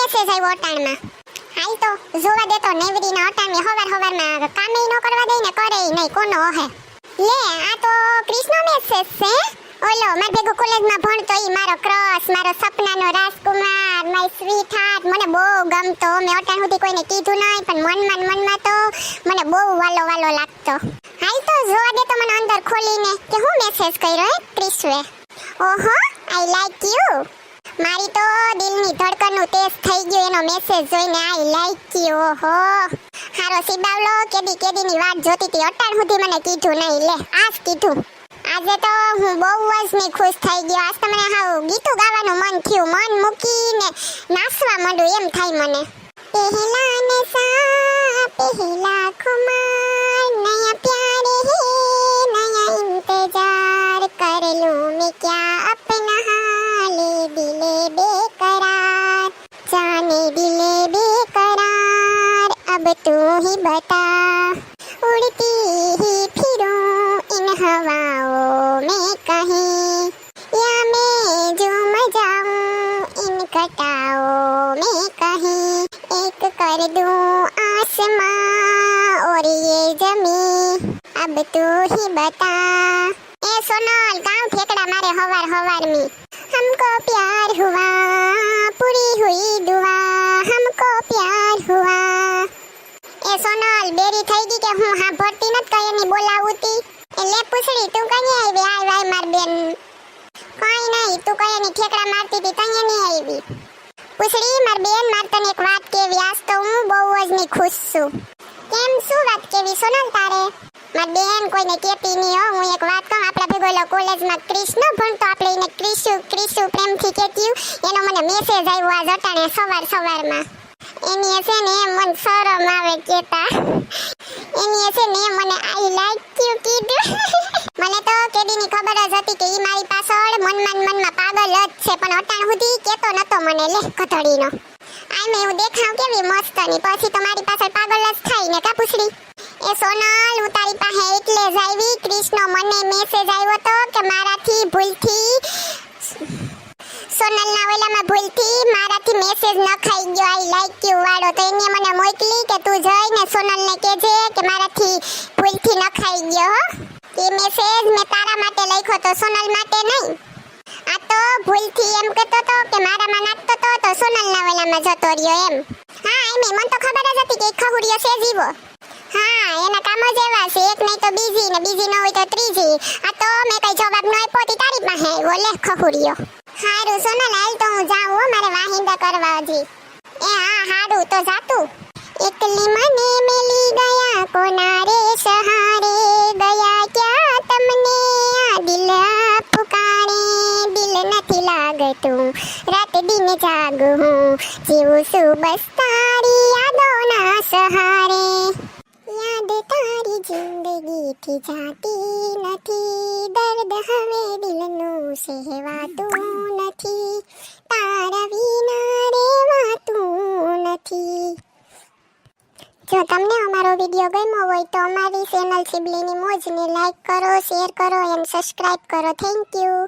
Message આવ્યો અટાણમાં. હાલ તો જોવા દે તો નેવરીના અટાણની હવારમાં કામે ન કરવા દે ને કરે નહીં કોનો હે. લે આ તો કૃષ્ણ મેસેજ છે. ઓલો માર ભેગો કોલેજમાં ભણતો ઈ મારો ક્રશ, મારો સપનાનો રાજકુમાર, માય સ્વીટ હાર્ટ. મને બહુ ગમતો. મેં અટાણ સુધી કોઈને કીધું નહીં પણ મનમાં તો મને બહુ વાલો લાગતો. હાલ તો જોવા દે તો મને અંદર ખોલીને કે હું મેસેજ કર્યો હે ક્રિશ્વે. ઓહો આઈ લાઈક યુ. મારી તો દિલની ધડકનનું તેજ થઈ ગયું એનો મેસેજ જોઈને. I like you. ઓહો હારો સીબાવલો કેદીની વાત જોતી હતી. અટાણ સુધી મને કીધું નહીં. લે આજ કીધું. આજે તો હું બહુ જ ની ખુશ થઈ ગયો. આજ તો મને હાવ ગીતું ગાવાનું મન થયું. મન મૂકીને નાચવા માંડું એમ થાય મને. પહેલા નશા પહેલા ખુમાર, નયા પ્યાર હે નયા ઇંતजार, कर लूं मैं क्या अपना हाल दिले बेकरार, जाने दिले बेकरार अब तू ही बता, उड़ती ही फिरूं इन हवाओं में कहीं, या मैं झूम जाऊं इन घटाओं में कहीं, एक कर दूं आसमां और ये जमीन अब तू ही बता. ए सोनल गाँव ठेकड़ा मारे हवार में, हमको प्यार हुआ पूरी हुई दुआ, हमको प्यार हुआ. ए सोनल बेरी થઈ ગઈ કે હું હા ભરતી નત કઈ ની બોલાવુતી. એ લે પૂછડી તું કઈ આવી? આય માર બેન. કઈ નહીં તું કઈ ની ઠેકડા મારતી હતી તઈ ની આવી. પૂછડી માર બેન માર તને એક વાત કેવી. આજ તો હું બહુ જ ની ખુશ છું. કેમ શું વાત કેવી સોનલ તારે? માર બેન કોઈને કેતી ની હો. હું એક વાત કહું, આપડા ભેગો કોલેજમાં કૃષ્ણ ભણતો, આપણે એને ક્રિશુ પ્રેમથી કેતી. એનો મને મેસેજ આવ્યો આજ અટાણે સવારમાં. એની છે ને મન શરમ આવે કેતા. એની છે ને મને આઈ લાઈક યુ કીધું. મને તો કેદીની ખબર જ હતી કે ઈ મારી પાછળ મનમાં પાગલ જ છે, પણ અટાણ સુધી કેતો નતો મને. લે કથળીનો આઈ મે હું દેખાવ કેવી મસ્તની, પછી તો મારી પાછળ પાગલ જ થાય ને કા પૂછડી. એ સોનલ હું તારી પાસે એટલે જ આવી. કૃષ્ણ મને મેસેજ આવ્યો તો કે મારાથી ભૂલથી સોનલના ઓલામાં ભૂલથી મારાથી મેસેજ ન ખાઈ ગયો આઈ લાઈક યુ વાળો. તો એને મને મોકલી કે તું જઈને સોનલને કહેજે કે મારાથી ભૂલથી ન ખાઈ ગયો હો. એ મેસેજ મેં તારા માટે લખ્યો તો સોનલ માટે નહીં. આ તો ભૂલથી એમ કહેતો તો કે મારામાં નાખતો તો સોનલના ઓલામાં જતો રહ્યો એમ. હા એમ મને તો ખબર જ હતી કે ખહુરિયો છે જીવો. હા એના કામ જ એવા છે, એક નહીં તો બીજી ને બીજી ન હોય તો ત્રીજી. આ તો મેં કઈ જવાબ ન આપ્યો તારી પાસે આવ્યો. લે ખહુરિયો. હારું સોનલ હાલ તો હું જાઉં હો, મારે વાહિંદા કરવા હજી. એ હા હારું તો જાતું. એકલી મને મેલી ગયા કોના રે સહારે, ગયા ક્યાં તમને આ દિલ પુકારે, દિલ નથી લાગતું રાત દિન જાગું હું, જીવું છું બસ તારી યાદોના સહારે, યાદ તારી જિંદગીથી જાતી નથી, દર્દ હવે દિલનું સહેવાતું નથી, તારા વિના રહેવાતું નથી. જો તમને અમારો વિડીયો ગમ્યો હોય તો અમારી ચેનલ સિબલીની મોજને લાઈક કરો, શેર કરો અને સબસ્ક્રાઇબ કરો. Thank you.